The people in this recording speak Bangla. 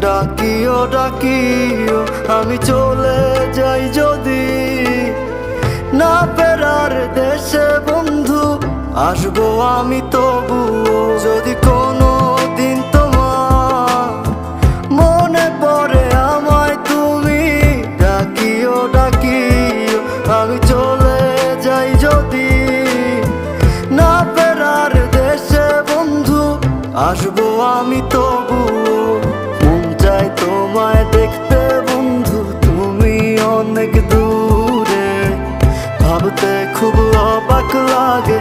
ডাকিও ডাকিও আমি চলে যাই যদি, না ফেরার দেশে বন্ধু আসবো আমি তবুও। যদি কোনো দিন তোমার মনে পড়ে আমায় তুমি, ডাকিও ডাকিও আমি চলে যাই যদি, না ফেরার দেশে বন্ধু আসবো আমি তবুও। মন চাই তোমায় দেখতে বন্ধু, তুমি অনেক দূরে, ভাবতে খুব অবাক লাগে